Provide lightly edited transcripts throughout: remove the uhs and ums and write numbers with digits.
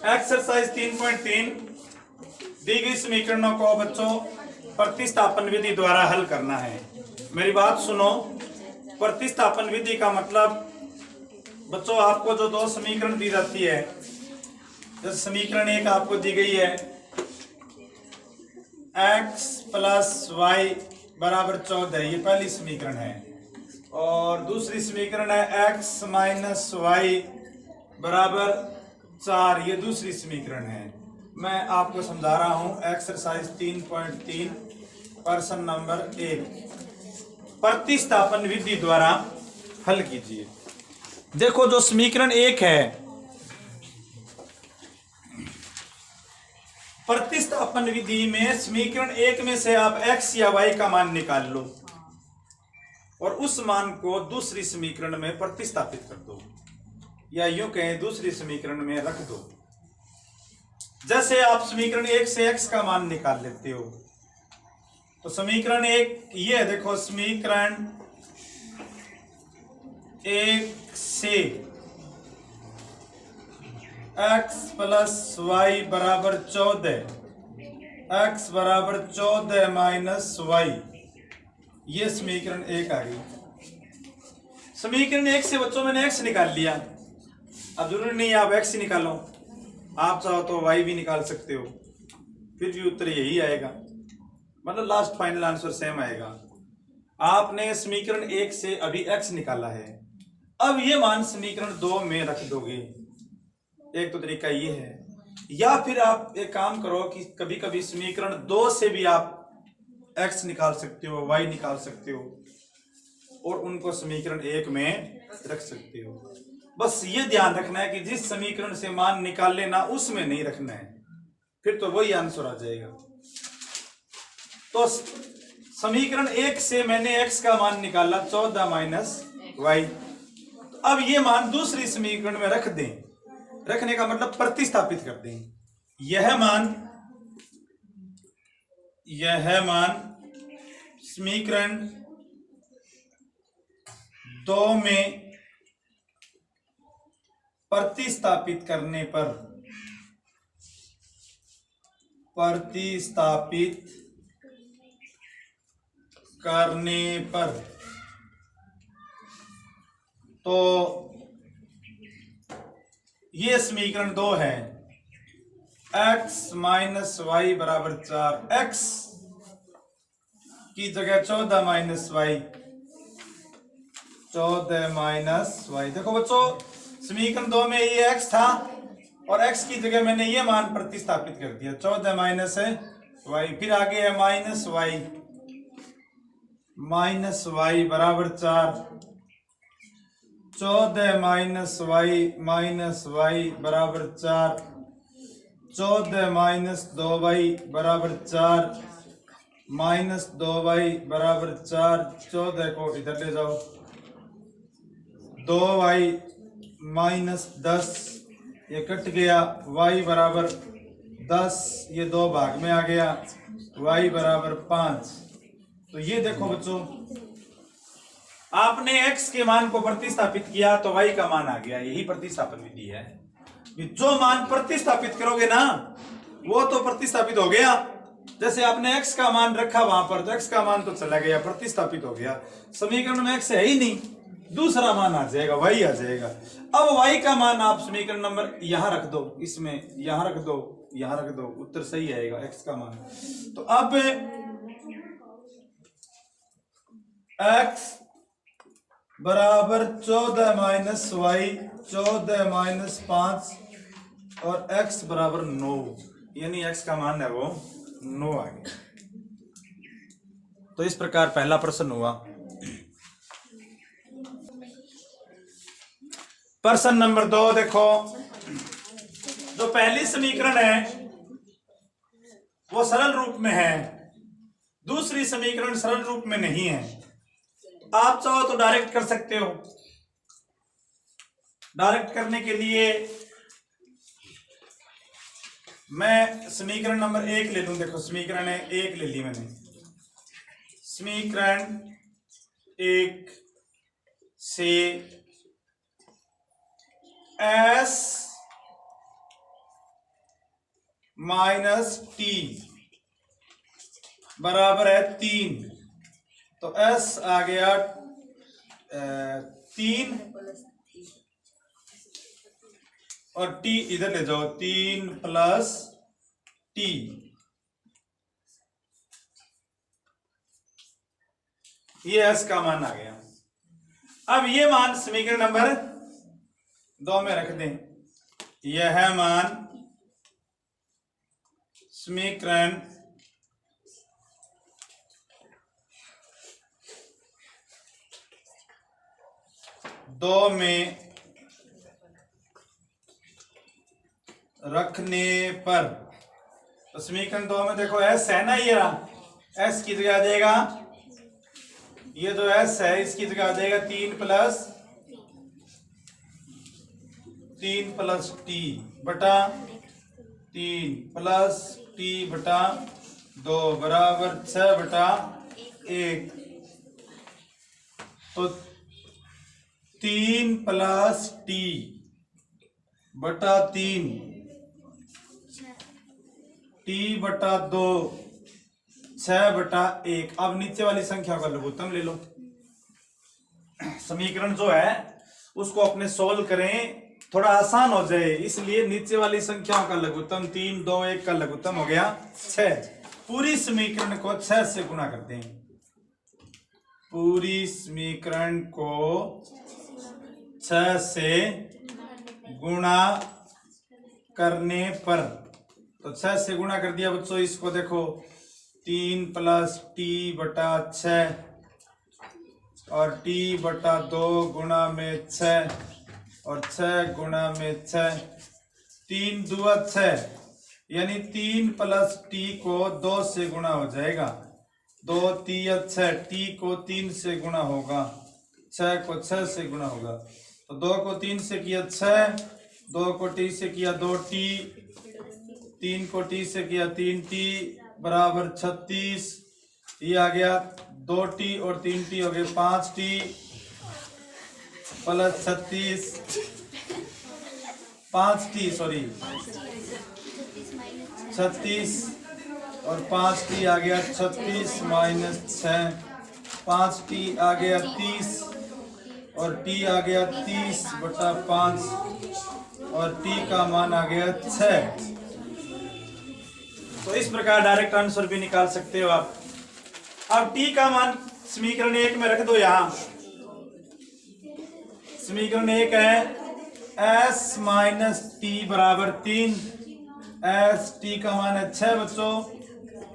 Exercise 3.3 दी गई समीकरणों को बच्चों प्रतिस्थापन विधि द्वारा हल करना है। मेरी बात सुनो। प्रतिस्थापन विधि का मतलब बच्चों आपको जो दो समीकरण दी जाती है, जैसे समीकरण एक आपको दी गई है x + y = 14, ये पहली समीकरण है, और दूसरी समीकरण है x - y = 4, ये दूसरी समीकरण है। मैं आपको समझा रहा हूं। एक्सरसाइज 3.3 प्रश्न नंबर 1 प्रतिस्थापन विधि द्वारा हल कीजिए। देखो जो समीकरण एक है, प्रतिस्थापन विधि में समीकरण एक में से आप x या y का मान निकाल लो और उस मान को दूसरी समीकरण में प्रतिस्थापित कर दो, या यूं कहें दूसरी समीकरण में रख दो। जैसे आप समीकरण एक से x का मान निकाल लेते हो, तो समीकरण एक ये देखो, समीकरण एक से x + y = 14, x = 14 - y, ये समीकरण एक आ गई। समीकरण एक से बच्चों मैंने x निकाल लिया। अब जरूरी नहीं आप x ही निकालो, आप चाहो तो y भी निकाल सकते हो, फिर भी उत्तर यही आएगा, मतलब लास्ट फाइनल आंसर सेम आएगा। आपने समीकरण एक से अभी x निकाला है, अब ये मान समीकरण दो में रख दोगे। एक तो तरीका ये है, या फिर आप एक काम करो कि कभी कभी समीकरण दो से भी आप x निकाल सकते हो, y निकाल सकते हो, और उनको समीकरण एक में रख सकते हो। बस ये ध्यान रखना है कि जिस समीकरण से मान निकाल लेना उसमें नहीं रखना है, फिर तो वही आंसर आ जाएगा। तो समीकरण एक से मैंने x का मान निकाला 14 - y, तो अब ये मान दूसरी समीकरण में रख दें। रखने का मतलब प्रतिस्थापित कर दें। यह मान समीकरण दो में प्रतिस्थापित करने पर तो ये समीकरण दो है, x - y = 4, x की जगह 14 - y, 14 - y। देखो बच्चों, समीकरण दो में ये x था और x की जगह मैंने ये मान प्रतिस्थापित कर दिया, 14 - y, फिर आगे है -y, -y = 4, 14 - y - 4, 14 - 2y = 4, -2y = 4, 14 को इधर ले जाओ, 2y - 10, ये कट गया, y = 10, ये दो भाग में आ गया, y = 5। तो ये देखो बच्चों, आपने x के मान को प्रतिस्थापित किया तो y का मान आ गया। यही प्रतिस्थापन विधि है। जो मान प्रतिस्थापित करोगे ना वो तो प्रतिस्थापित हो गया। जैसे आपने x का मान रखा वहां पर, तो x का मान तो चला गया, प्रतिस्थापित हो गया। समीकरण में x है ही नहीं, दूसरा मान आ जाएगा, y आ जाएगा। अब y का मान आप समीकरण नंबर यहां रख दो, इसमें यहां रख दो, यहां रख दो, उत्तर सही आएगा x का मान। तो अब x = 14 - y, 14 - 5, और x = 9, यानी x का मान है वो 9 आ गया। तो इस प्रकार पहला प्रश्न हुआ। प्रश्न नंबर 2 देखो, जो पहली समीकरण है वो सरल रूप में है, दूसरी समीकरण सरल रूप में नहीं है। आप चाहो तो डायरेक्ट कर सकते हो। डायरेक्ट करने के लिए मैं समीकरण नंबर 1 ले लूं। देखो समीकरण है 1 ले ली मैंने। समीकरण 1 से एस माइनस टी बराबर है 3। तो एस आ गया 3 और टी इधर ले जाओ, 3 प्लस टी। ये एस का मान आ गया। अब ये मान समीकरण नंबर 2 में रख दें। यह मान समीकरण दो में रखने पर, तो समीकरण 2 में देखो एस है ना, ये रहा। एस की जगह आ जाएगा, ये जो एस है इसकी जगह आ जाएगा 3 प्लस टी बटा 3 प्लस टी बटा 2 बराबर 6 बटा 1। तो 3 प्लस टी बटा 3 टी बटा 2 6 बटा 1। अब नीचे वाली संख्या का लघुत्तम ले लो। समीकरण जो है उसको अपने सोल्व करें, थोड़ा आसान हो जाए, इसलिए नीचे वाली संख्याओं का लघुत्तम 3 2 1 का लघुत्तम हो गया 6। पूरी समीकरण को 6 से गुणा करते हैं। पूरी समीकरण को 6 से गुणा करने पर, तो 6 से गुणा कर दिया बच्चों। इसको देखो 3 प्लस टी बटा 6 और टी बटा 2 गुणा में 6 और 6 गुणा में 6, 3 दूआ 6, यानी 3 प्लस टी को 2 से गुणा हो जाएगा। 2 3 6, टी को 3 से गुणा होगा, 6 को 6 से गुणा होगा। तो 2 को 3 से किया 6, 2 को टी से किया 2 टी, 3 को टी से किया 3 टी बराबर 36। ये आ गया 2 टी और 3 टी हो गए 5 टी प्लस 36, 5 टी सॉरी 36 और 5 टी आ गया 36 माइनस 6, 5 टी आ गया 30 और टी आ गया 30 बटा 5 और टी का मान आ गया 6। तो इस प्रकार डायरेक्ट आंसर भी निकाल सकते हो आप। अब टी का मान समीकरण 1 में रख दो। यहां समीकरण 1 है s माइनस टी बराबर 3। s टी का मान है 6 बच्चों,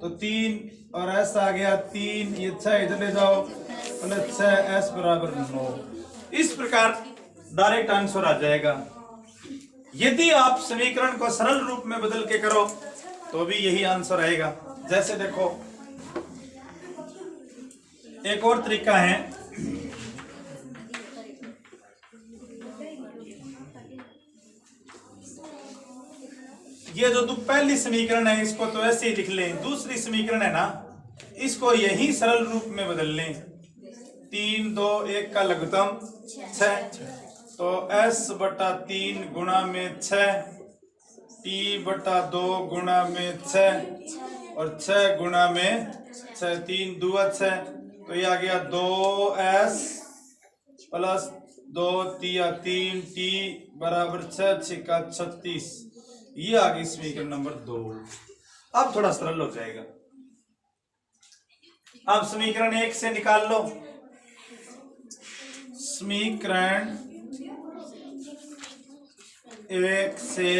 तो 3 और s आ गया 3, ये 6 इधर ले जाओ, प्लस 6 s बराबर 9। इस प्रकार डायरेक्ट आंसर आ जाएगा। यदि आप समीकरण को सरल रूप में बदल के करो तो भी यही आंसर आएगा। जैसे देखो एक और तरीका है, ये जो पहली समीकरण है इसको तो ऐसे ही लिख लें, दूसरी समीकरण है ना इसको यही सरल रूप में बदल लें। 3 2 1 का लघुत्तम 6, तो s बटा 3 गुणा में 6, t बटा 2 गुणा में 6 और 6 गुणा में 6, 3 दूआ 6, तो ये आ गया 2s प्लस 2 तिया 3 t बराबर 6 छिका 36। ये आ गई समीकरण नंबर 2। अब थोड़ा सरल हो जाएगा। अब समीकरण 1 से निकाल लो। समीकरण 1 से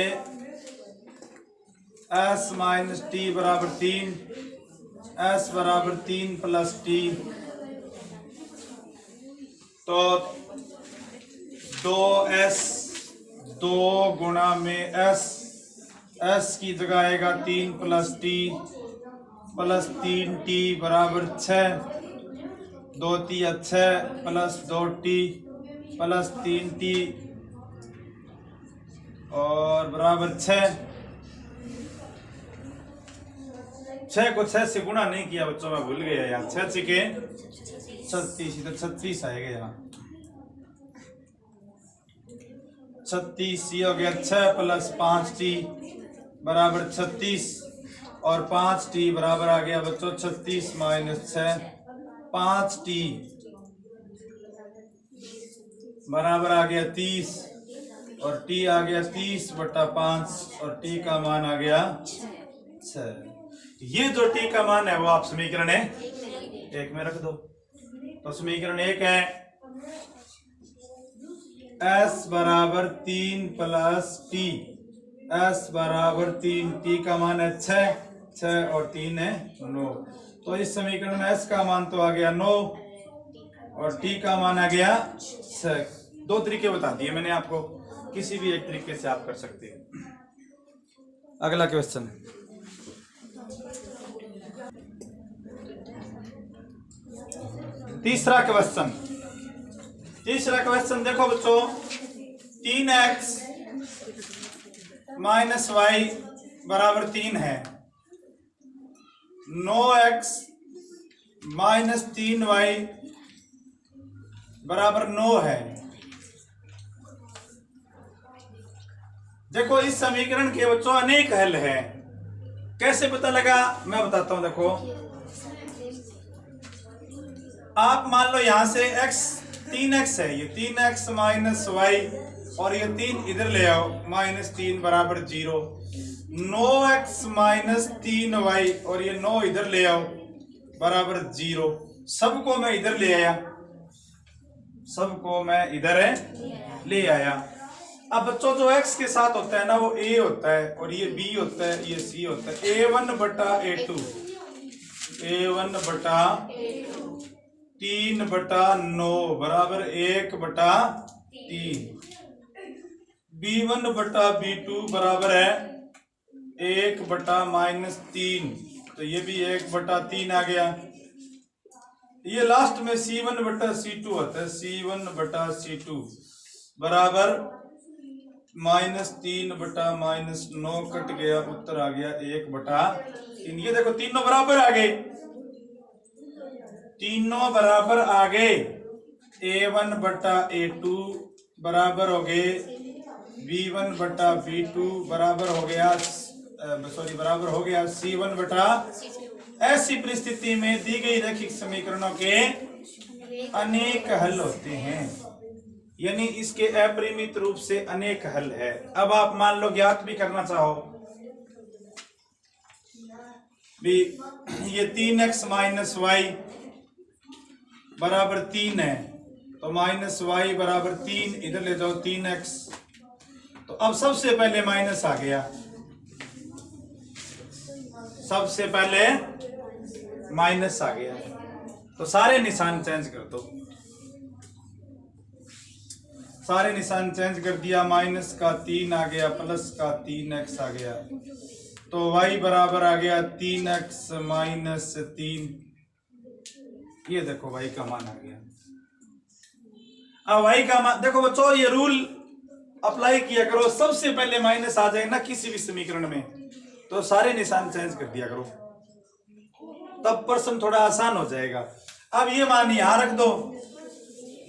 s माइनस टी बराबर 3, s बराबर 3 प्लस टी, तो 2s 2 गुणा में s की जगह आएगा 3 प्लस टी प्लस 3 टी बराबर 6, 2 तिया 6 प्लस 2 टी प्लस 3 टी और बराबर 6। 6 को 6 से गुणा नहीं किया बच्चों, मैं भूल गया यार। 6 छिके 36, इधर 36 आएगा यहाँ। 36, ये हो गया 6 + 5t बराबर 36 और 5t बराबर आ गया बच्चों 36 - 6, 5t बराबर आ गया 30 और t आ गया 30/5 और t का मान आ गया 6। ये जो t का मान है वो आप समीकरण 1 में रख दो। तो समीकरण 1 है s बराबर 3 + t, s बराबर 3, t का मान है 6 और 3 है 9। तो इस समीकरण में s का मान तो आ गया 9 और t का मान आ गया 6। दो तरीके बता दिए मैंने आपको, किसी भी एक तरीके से आप कर सकते हैं। अगला क्वेश्चन, तीसरा क्वेश्चन देखो बच्चों, 3x - y बराबर 3 है, 9x - 3y बराबर 9 है। देखो इस समीकरण के बच्चों अनेक हल है। कैसे पता लगा मैं बताता हूं। देखो आप मान लो यहां से x 3x है, ये 3x - y और ये 3 इधर ले आओ, -3 बराबर 0। 9x - 3y और ये 9 इधर ले आओ बराबर 0। सबको मैं इधर ले आया, सबको मैं इधर ले आया। अब बच्चों जो x के साथ होता है ना वो a होता है और ये b होता है, ये c होता है। a1/a2, a1/3/9 बराबर 1/3। b1/b2 बराबर है 1/-3, तो ये भी 1/3 आ गया। ये लास्ट में c1/c2 होता है, c1/c2 बराबर -3/-9 कट गया, उत्तर आ गया 1/3। ये देखो तीनों बराबर आ गए, तीनों बराबर आ गए। a1/a2 बराबर हो गए b1/b2 बराबर हो गया बराबर हो गया c1/। ऐसी परिस्थिति में दी गई रैखिक समीकरणों के अनेक हल होते हैं, यानी इसके अपरिमित रूप से अनेक हल है। अब आप मान लो ज्ञात भी करना चाहो भी, ये 3x - y बराबर 3 है, तो -y बराबर 3 इधर ले जाओ 3x। तो अब सबसे पहले माइनस आ गया, सबसे पहले माइनस आ गया, तो सारे निशान चेंज कर दो। सारे निशान चेंज कर दिया, माइनस का 3 आ गया, प्लस का 3x आ गया, तो y बराबर आ गया 3x - 3। ये देखो y का मान आ गया। अब y का मान देखो बच्चों, ये रूल अप्लाई किया करो, सबसे पहले माइनस आ जाए ना किसी भी समीकरण में तो सारे निशान चेंज कर दिया करो, तब प्रश्न थोड़ा आसान हो जाएगा। अब ये मान यहां रख दो,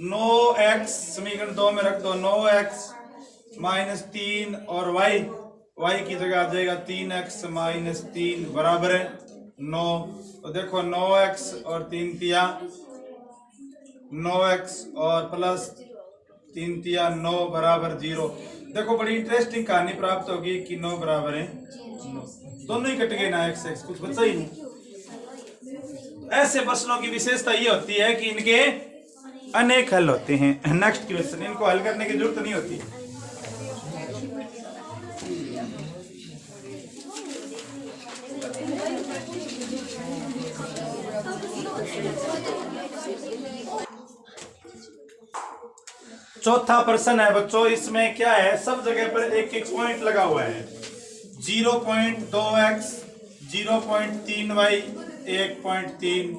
9x समीकरण 2 में रख दो, 9x - 3 और y की जगह आ जाएगा 3x - 3 बराबर है 9। तो देखो 9x और 3 तिया 9x और प्लस 3 तिया 9 बराबर 0। देखो बड़ी इंटरेस्टिंग कहानी प्राप्त होगी कि 9 बराबर है 9, दोनों ही कट गए ना, x कुछ बचा ही नहीं। ऐसे प्रश्नों की विशेषता ये होती है कि इनके अनेक हल होते हैं। नेक्स्ट क्वेश्चन, इनको हल करने की जरूरत नहीं होती। चौथा प्रश्न है बच्चों, इसमें क्या है, सब जगह पर एक एक पॉइंट लगा हुआ है। 0.2x 0.3y 1.3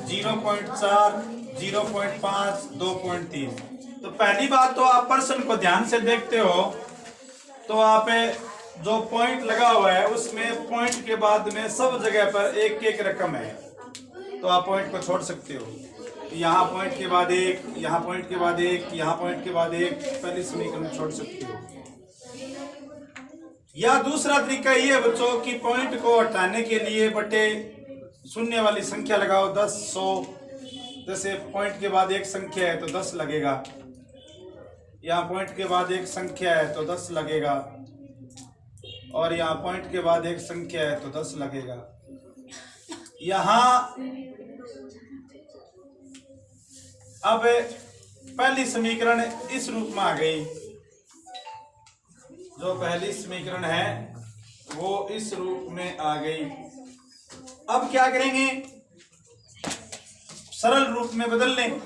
0.4 0.5 2.3। तो पहली बात तो आप प्रश्न को ध्यान से देखते हो तो आप जो पॉइंट लगा हुआ है उसमें पॉइंट के बाद में सब जगह पर एक एक रकम है, तो आप पॉइंट को छोड़ सकते हो। यहाँ पॉइंट के बाद एक, यहाँ पॉइंट के बाद एक, यहाँ पॉइंट के बाद एक, पहली समीकरण छोड़ सकते हो। या दूसरा तरीका ये है बच्चों कि पॉइंट को हटाने के लिए बटे शून्य वाली संख्या लगाओ, 10, 100। जैसे पॉइंट के बाद एक संख्या है तो 10 लगेगा, यहाँ पॉइंट के बाद एक संख्या है तो 10 लगेगा, और यहाँ पॉइंट के बाद एक संख्या है तो 10 लगेगा। यहाँ अब पहली समीकरण इस रूप में आ गई, जो पहली समीकरण है वो इस रूप में आ गई। अब क्या करेंगे, सरल रूप में बदल लें।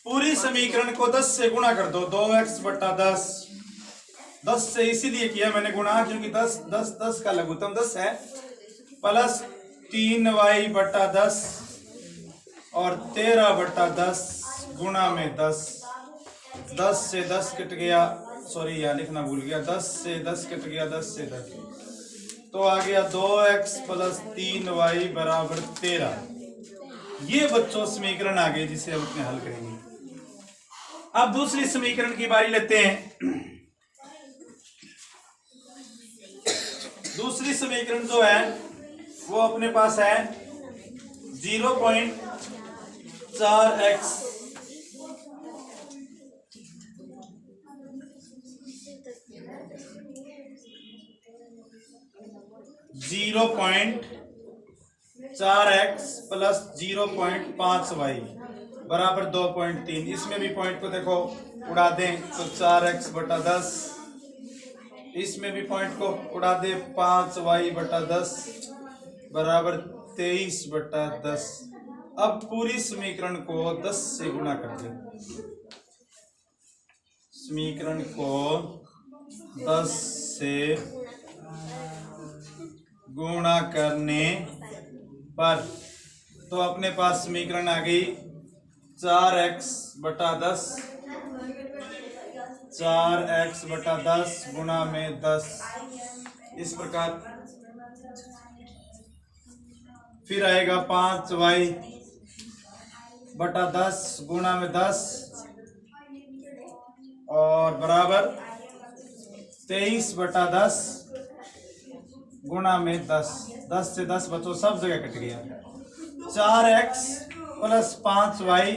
पूरी समीकरण को 10 से गुणा कर दो, 2x बटा 10। 10 से इसीलिए किया मैंने गुणा क्योंकि 10 का लघुत्तम 10 है, प्लस 3y बटा 10 और 13 बटा 10 गुणा में 10। 10 से 10 कट गया, सॉरी यहाँ लिखना भूल गया, 10 से 10 कट गया, 10 से 10 तो आ गया 2x प्लस 3y बराबर 13। ये बच्चों समीकरण आ गई जिसे हम अपने हल करेंगे। अब दूसरी समीकरण की बारी लेते हैं। दूसरी समीकरण जो है वो अपने पास है 0.4x प्लस 0.5y बराबर 2.3। इसमें भी पॉइंट को देखो उड़ा दें तो 4x बटा 10, इसमें भी पॉइंट को उड़ा दे 5y बटा 10 बराबर 23 बटा 10। अब पूरी समीकरण को 10 से गुणा कर दे, समीकरण को 10 से गुणा करने पर तो अपने पास समीकरण आ गई 4x बटा 10, 4x बटा 10 गुणा में 10। इस प्रकार फिर आएगा 5y बटा 10 गुणा में 10 और बराबर 23 बटा 10 गुणा में 10। 10 से 10 बच्चों सब जगह कट गया। 4x प्लस 5y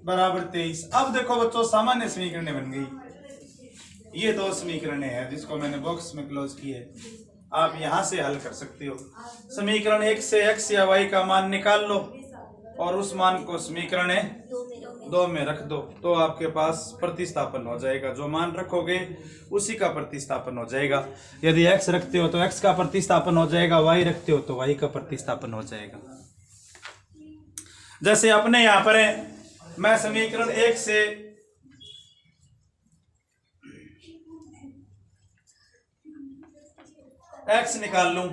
बराबर 23। अब देखो बच्चों सामान्य समीकरणें बन गई। ये दो समीकरणें हैं जिसको मैंने बॉक्स में क्लोज किए, आप यहां से हल कर सकते हो। समीकरण 1 से x या y का मान निकाल लो और उस मान को समीकरण 2 में रख दो तो आपके पास प्रतिस्थापन हो जाएगा। जो मान रखोगे उसी का प्रतिस्थापन हो जाएगा। यदि x रखते हो तो x का प्रतिस्थापन हो जाएगा, y रखते हो तो y का प्रतिस्थापन हो जाएगा। जैसे अपने यहां पर है, मैं समीकरण 1 से x निकाल लूं,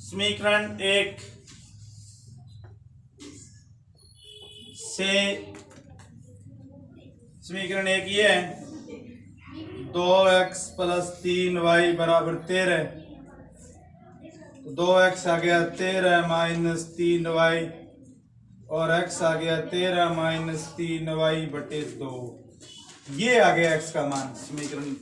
समीकरण 1 से समीकरण 1 ये है 2x प्लस 3y बराबर 13। तो 2x आ गया 13 माइनस 3y और x आ गया 13 माइनस 3y बटे 2। ये आ गया x का मान समीकरण।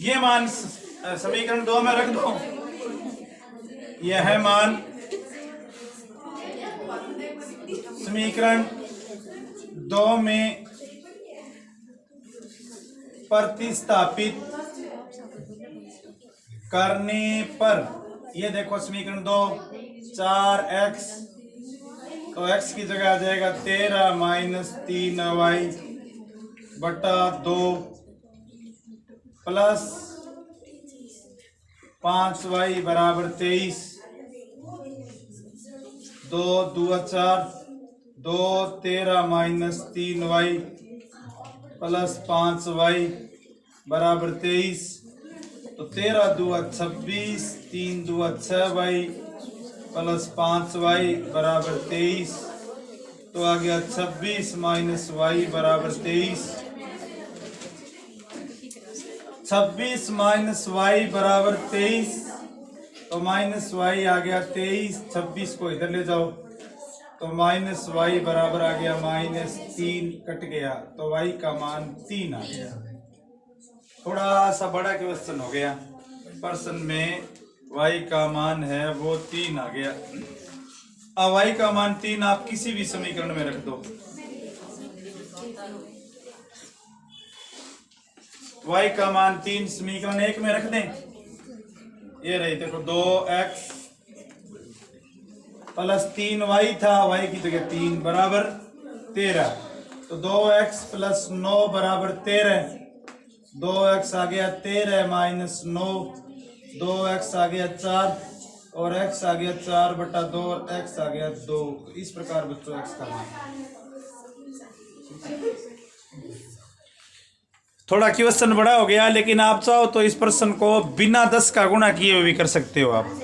ये मान समीकरण 2 में रख दो। यह है मान समीकरण 2 में प्रतिस्थापित करने पर ये देखो समीकरण 2 4x तो x की जगह आ जाएगा 13 माइनस 3y बटा 2 प्लस 5y बराबर 23। 2 दूना 4, 2 13 माइनस 3y प्लस 5y बराबर 23। तो 13 दूआ 26, 3 दूआ 6y प्लस 5y बराबर 23। तो आ गया 26 माइनस y बराबर 23। 26 माइनस y बराबर 23। तो माइनस y आ गया 23, 26 को इधर ले जाओ तो माइनस y बराबर आ गया -3, कट गया तो y का मान 3 आ गया। थोड़ा सा बड़ा क्वेश्चन हो गया। प्रश्न में y का मान है वो 3 आ गया। अब y का मान 3 आप किसी भी समीकरण में रख दो। y का मान 3 समीकरण 1 में रख दें। ये रही देखो 2x प्लस 3y था, y की जगह 3 बराबर 13। तो 2x प्लस 9 बराबर 13। 2x आ गया 13 माइनस 9, 2x आ गया 4 और x आ गया 4/2 और x आ गया 2। इस प्रकार बच्चों x का मान। थोड़ा क्वेश्चन बड़ा हो गया, लेकिन आप चाहो तो इस प्रश्न को बिना 10 का गुणा किए हुए भी कर सकते हो आप।